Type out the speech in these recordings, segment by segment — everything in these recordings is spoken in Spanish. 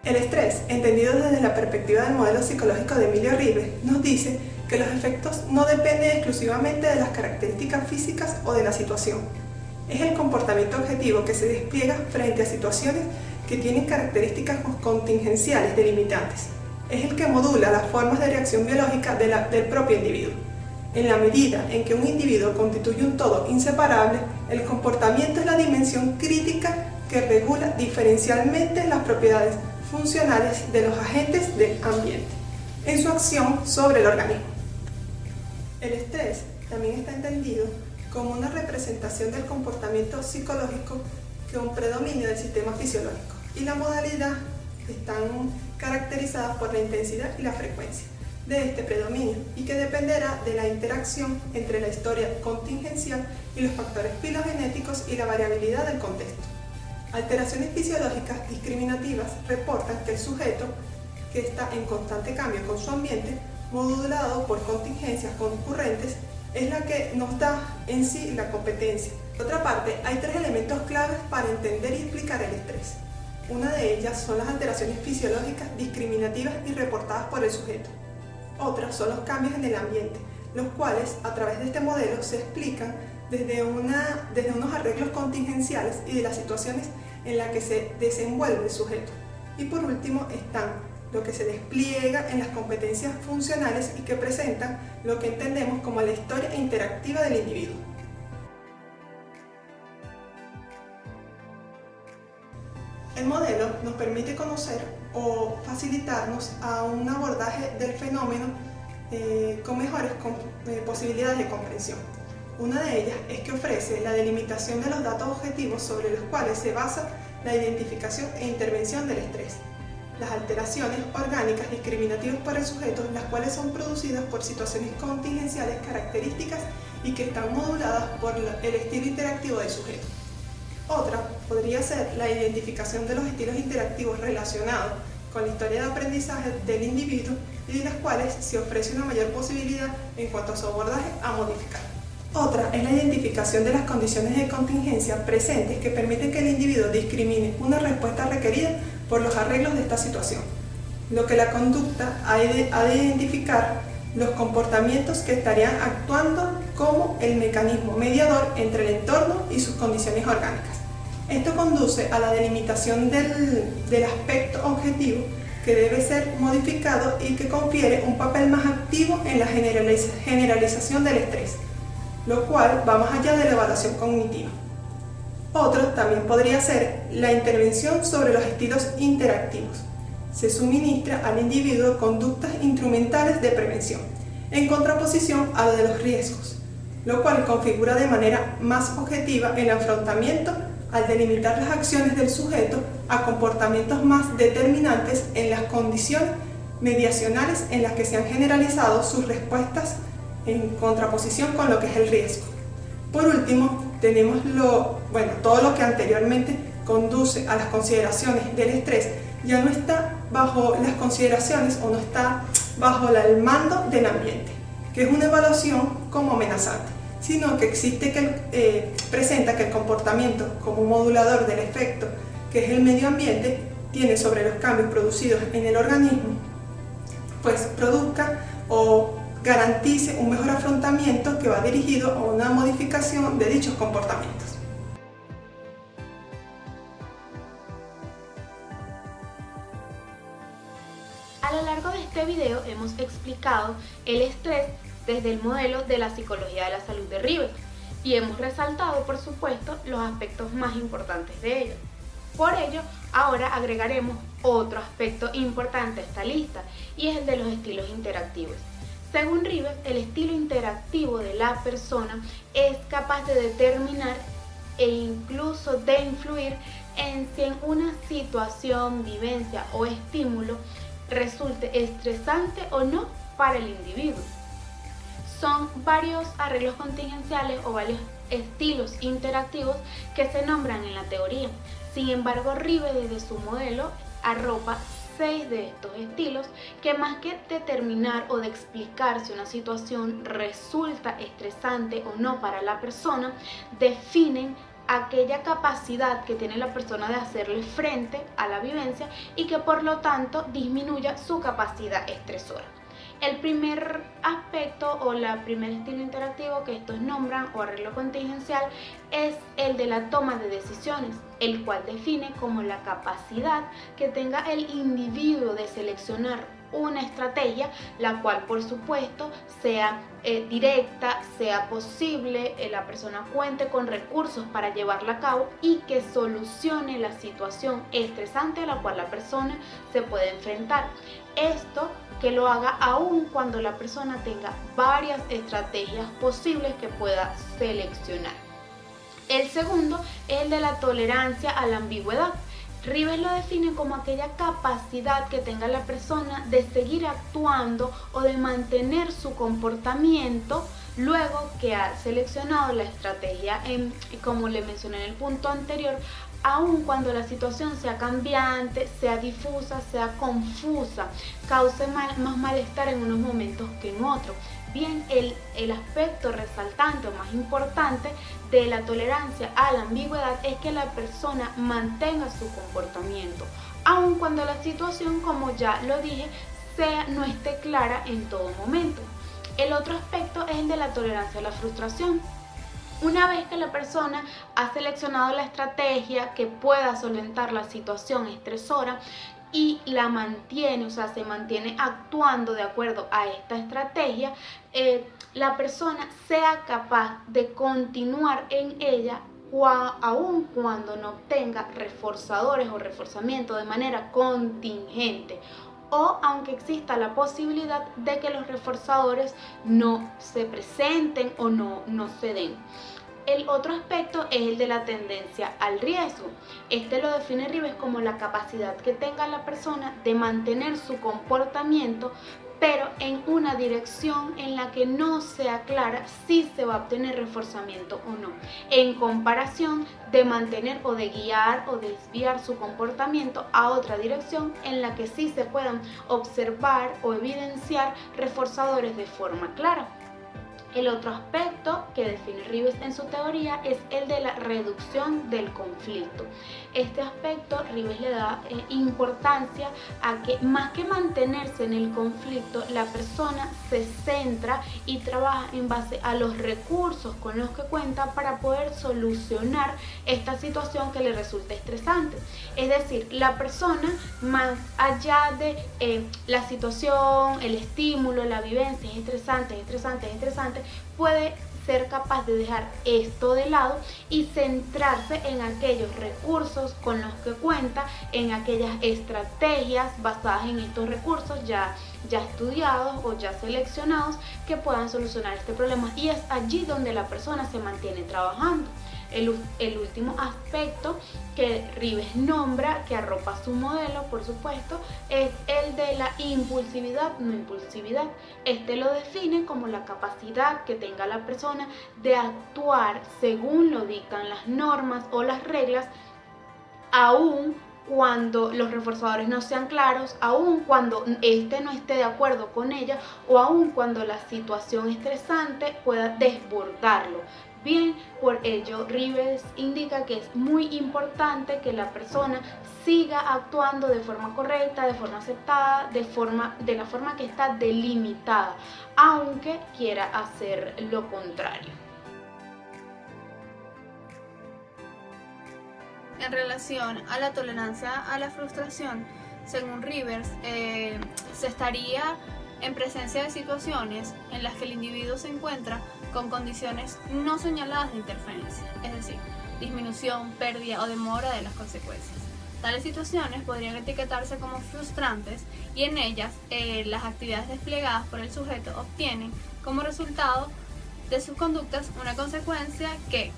El estrés, entendido desde la perspectiva del modelo psicológico de Emilio Rives, nos dice que los efectos no dependen exclusivamente de las características físicas o de la situación. Es el comportamiento objetivo que se despliega frente a situaciones que tienen características contingenciales delimitantes. Es el que modula las formas de reacción biológica del propio individuo. En la medida en que un individuo constituye un todo inseparable, el comportamiento es la dimensión crítica que regula diferencialmente las propiedades funcionales de los agentes del ambiente en su acción sobre el organismo. El estrés también está entendido como una representación del comportamiento psicológico con predominio del sistema fisiológico, y la modalidad están caracterizadas por la intensidad y la frecuencia de este predominio, y que dependerá de la interacción entre la historia contingencial y los factores filogenéticos y la variabilidad del contexto. Alteraciones fisiológicas discriminativas reportan que el sujeto, que está en constante cambio con su ambiente, modulado por contingencias concurrentes, es la que nos da en sí la competencia. Por otra parte, hay tres elementos claves para entender y explicar el estrés. Una de ellas son las alteraciones fisiológicas discriminativas y reportadas por el sujeto. Otras son los cambios en el ambiente, los cuales a través de este modelo se explican desde unos arreglos contingenciales y de las situaciones en las que se desenvuelve el sujeto. Y por último están lo que se despliega en las competencias funcionales y que presentan lo que entendemos como la historia interactiva del individuo. El modelo nos permite conocer o facilitarnos a un abordaje del fenómeno con mejores posibilidades de comprensión. Una de ellas es que ofrece la delimitación de los datos objetivos sobre los cuales se basa la identificación e intervención del estrés. Las alteraciones orgánicas discriminativas por el sujeto, las cuales son producidas por situaciones contingenciales características y que están moduladas por el estilo interactivo del sujeto. Otra podría ser la identificación de los estilos interactivos relacionados con la historia de aprendizaje del individuo y de las cuales se ofrece una mayor posibilidad en cuanto a su abordaje a modificar. Otra es la identificación de las condiciones de contingencia presentes que permiten que el individuo discrimine una respuesta requerida por los arreglos de esta situación, lo que la conducta ha de identificar los comportamientos que estarían actuando como el mecanismo mediador entre el entorno y sus condiciones orgánicas. Esto conduce a la delimitación del aspecto objetivo que debe ser modificado y que confiere un papel más activo en la generalización del estrés, lo cual va más allá de la evaluación cognitiva. Otro también podría ser la intervención sobre los estilos interactivos. Se suministra al individuo conductas instrumentales de prevención, en contraposición a lo de los riesgos, lo cual configura de manera más objetiva el afrontamiento al delimitar las acciones del sujeto a comportamientos más determinantes en las condiciones mediacionales en las que se han generalizado sus respuestas en contraposición con lo que es el riesgo. Por último, tenemos todo lo que anteriormente conduce a las consideraciones del estrés ya no está bajo las consideraciones o no está bajo el mando del ambiente, que es una evaluación como amenazante, sino que presenta que el comportamiento como modulador del efecto que es el medio ambiente tiene sobre los cambios producidos en el organismo, pues produzca o garantice un mejor afrontamiento que va dirigido a una modificación de dichos comportamientos. A lo largo de este video hemos explicado el estrés desde el modelo de la psicología de la salud de Rives y hemos resaltado, por supuesto, los aspectos más importantes de ello. Por ello, ahora agregaremos otro aspecto importante a esta lista y es el de los estilos interactivos. Según Rives, el estilo interactivo de la persona es capaz de determinar e incluso de influir en si en una situación, vivencia o estímulo resulte estresante o no para el individuo. Son varios arreglos contingenciales o varios estilos interactivos que se nombran en la teoría. Sin embargo, Rives desde su modelo arropa 6 de estos estilos que, más que determinar o de explicar si una situación resulta estresante o no para la persona, definen aquella capacidad que tiene la persona de hacerle frente a la vivencia y que por lo tanto disminuya su capacidad estresora. El primer aspecto o el primer estilo interactivo que estos nombran o arreglo contingencial es el de la toma de decisiones, el cual define como la capacidad que tenga el individuo de seleccionar una estrategia, la cual por supuesto sea directa, sea posible, la persona cuente con recursos para llevarla a cabo y que solucione la situación estresante a la cual la persona se puede enfrentar. Esto que lo haga aún cuando la persona tenga varias estrategias posibles que pueda seleccionar. El segundo es el de la tolerancia a la ambigüedad. Rives lo define como aquella capacidad que tenga la persona de seguir actuando o de mantener su comportamiento luego que ha seleccionado la estrategia, como le mencioné en el punto anterior, aun cuando la situación sea cambiante, sea difusa, sea confusa, cause más malestar en unos momentos que en otros. Bien, el aspecto resaltante o más importante de la tolerancia a la ambigüedad es que la persona mantenga su comportamiento, aun cuando la situación, como ya lo dije, no esté clara en todo momento. El otro aspecto es el de la tolerancia a la frustración. Una vez que la persona ha seleccionado la estrategia que pueda solventar la situación estresora y la mantiene, o sea, se mantiene actuando de acuerdo a esta estrategia, la persona sea capaz de continuar en ella aun cuando no obtenga reforzadores o reforzamiento de manera contingente, o aunque exista la posibilidad de que los reforzadores no se presenten o no se den. El otro aspecto es el de la tendencia al riesgo. Este lo define Rives como la capacidad que tenga la persona de mantener su comportamiento, pero en una dirección en la que no sea clara si se va a obtener reforzamiento o no, en comparación de mantener o de guiar o desviar su comportamiento a otra dirección en la que sí se puedan observar o evidenciar reforzadores de forma clara. El otro aspecto que define Rives en su teoría es el de la reducción del conflicto. Este aspecto Rives le da importancia a que más que mantenerse en el conflicto, la persona se centra y trabaja en base a los recursos con los que cuenta para poder solucionar esta situación que le resulta estresante. Es decir, la persona, más allá de la situación, el estímulo, la vivencia es estresante, puede ser capaz de dejar esto de lado y centrarse en aquellos recursos con los que cuenta, en aquellas estrategias basadas en estos recursos ya estudiados o ya seleccionados que puedan solucionar este problema, y es allí donde la persona se mantiene trabajando. El último aspecto que Rives nombra, que arropa su modelo, por supuesto, es el de la impulsividad, no impulsividad. Este lo define como la capacidad que tenga la persona de actuar según lo dictan las normas o las reglas, aún cuando los reforzadores no sean claros, aún cuando éste no esté de acuerdo con ella o aún cuando la situación estresante pueda desbordarlo. Bien, por ello Rives indica que es muy importante que la persona siga actuando de forma correcta, de forma aceptada, de la forma que está delimitada, aunque quiera hacer lo contrario. En relación a la tolerancia a la frustración, según Rivers, se estaría en presencia de situaciones en las que el individuo se encuentra con condiciones no señaladas de interferencia, es decir, disminución, pérdida o demora de las consecuencias. Tales situaciones podrían etiquetarse como frustrantes y en ellas las actividades desplegadas por el sujeto obtienen como resultado de sus conductas una consecuencia que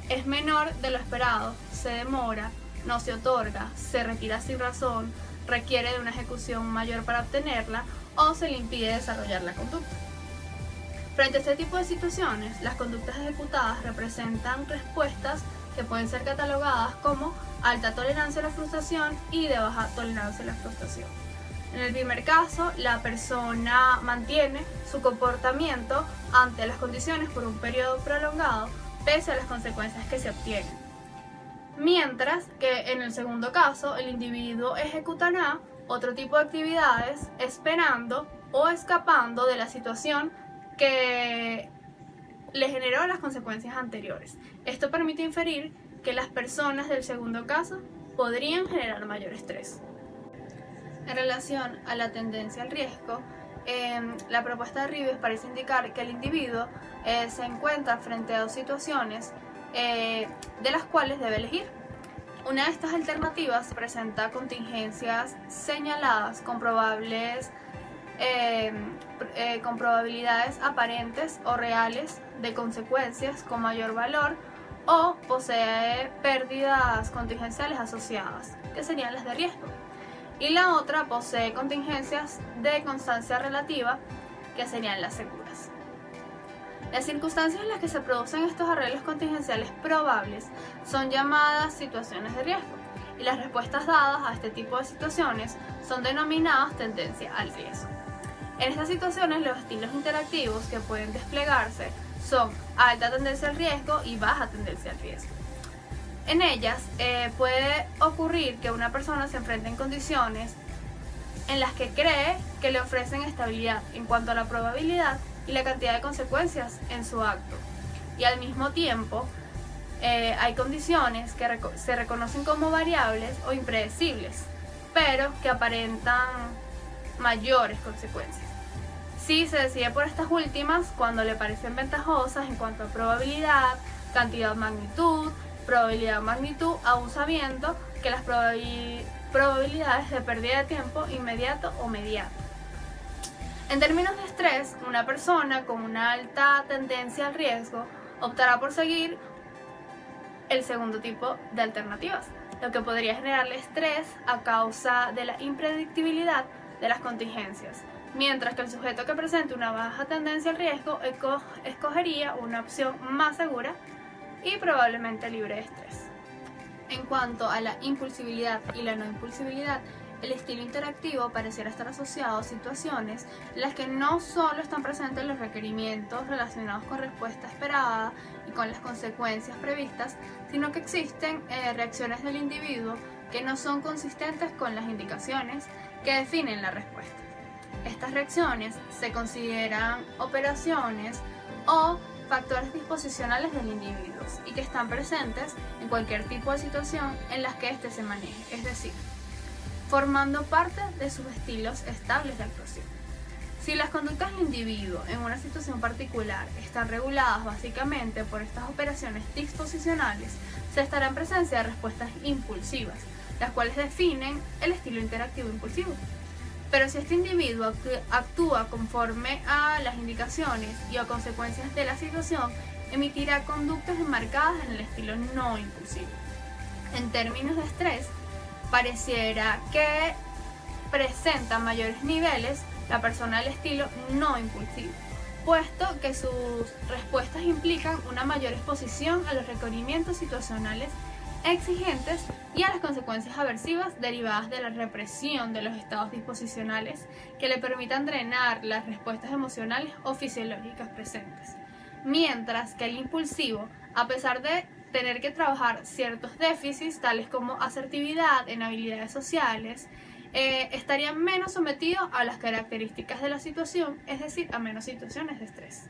es menor de lo esperado, se demora, no se otorga, se retira sin razón, requiere de una ejecución mayor para obtenerla o se le impide desarrollar la conducta. Frente a este tipo de situaciones, las conductas ejecutadas representan respuestas que pueden ser catalogadas como alta tolerancia a la frustración y de baja tolerancia a la frustración. En el primer caso, la persona mantiene su comportamiento ante las condiciones por un periodo prolongado, pese a las consecuencias que se obtienen. Mientras que en el segundo caso, el individuo ejecutará otro tipo de actividades esperando o escapando de la situación que le generó las consecuencias anteriores. Esto permite inferir que las personas del segundo caso podrían generar mayor estrés. En relación a la tendencia al riesgo, la propuesta de Ribes parece indicar que el individuo se encuentra frente a dos situaciones de las cuales debe elegir. Una de estas alternativas presenta contingencias señaladas con probabilidades aparentes o reales de consecuencias con mayor valor, o posee pérdidas contingenciales asociadas, que serían las de riesgo. Y la otra posee contingencias de constancia relativa, que serían las seguras. Las circunstancias en las que se producen estos arreglos contingenciales probables son llamadas situaciones de riesgo, y las respuestas dadas a este tipo de situaciones son denominadas tendencia al riesgo. En estas situaciones, los estilos interactivos que pueden desplegarse son alta tendencia al riesgo y baja tendencia al riesgo. En ellas puede ocurrir que una persona se enfrente en condiciones en las que cree que le ofrecen estabilidad en cuanto a la probabilidad y la cantidad de consecuencias en su acto. Y al mismo tiempo hay condiciones que se reconocen como variables o impredecibles, pero que aparentan mayores consecuencias. Sí, se decide por estas últimas cuando le parecen ventajosas en cuanto a probabilidad, cantidad o magnitud, probabilidad o magnitud, aún sabiendo que las probabilidades de pérdida de tiempo inmediato o mediato. En términos de estrés, una persona con una alta tendencia al riesgo optará por seguir el segundo tipo de alternativas, lo que podría generarle estrés a causa de la impredictibilidad de las contingencias, mientras que el sujeto que presente una baja tendencia al riesgo escogería una opción más segura y probablemente libre de estrés. En cuanto a la impulsibilidad y la no impulsibilidad, el estilo interactivo pareciera estar asociado a situaciones en las que no solo están presentes los requerimientos relacionados con respuesta esperada y con las consecuencias previstas, sino que existen reacciones del individuo que no son consistentes con las indicaciones que definen la respuesta. Estas reacciones se consideran operaciones o factores disposicionales del individuo y que están presentes en cualquier tipo de situación en las que éste se maneje, es decir, formando parte de sus estilos estables de actuación. Si las conductas del individuo en una situación particular están reguladas básicamente por estas operaciones disposicionales, se estará en presencia de respuestas impulsivas, las cuales definen el estilo interactivo impulsivo. Pero si este individuo actúa conforme a las indicaciones y a consecuencias de la situación, emitirá conductas enmarcadas en el estilo no impulsivo. En términos de estrés, pareciera que presenta mayores niveles la persona del estilo no impulsivo, puesto que sus respuestas implican una mayor exposición a los requerimientos situacionales exigentes y a las consecuencias aversivas derivadas de la represión de los estados disposicionales que le permitan drenar las respuestas emocionales o fisiológicas presentes. Mientras que el impulsivo, a pesar de tener que trabajar ciertos déficits tales como asertividad en habilidades sociales, estaría menos sometido a las características de la situación, es decir, a menos situaciones de estrés.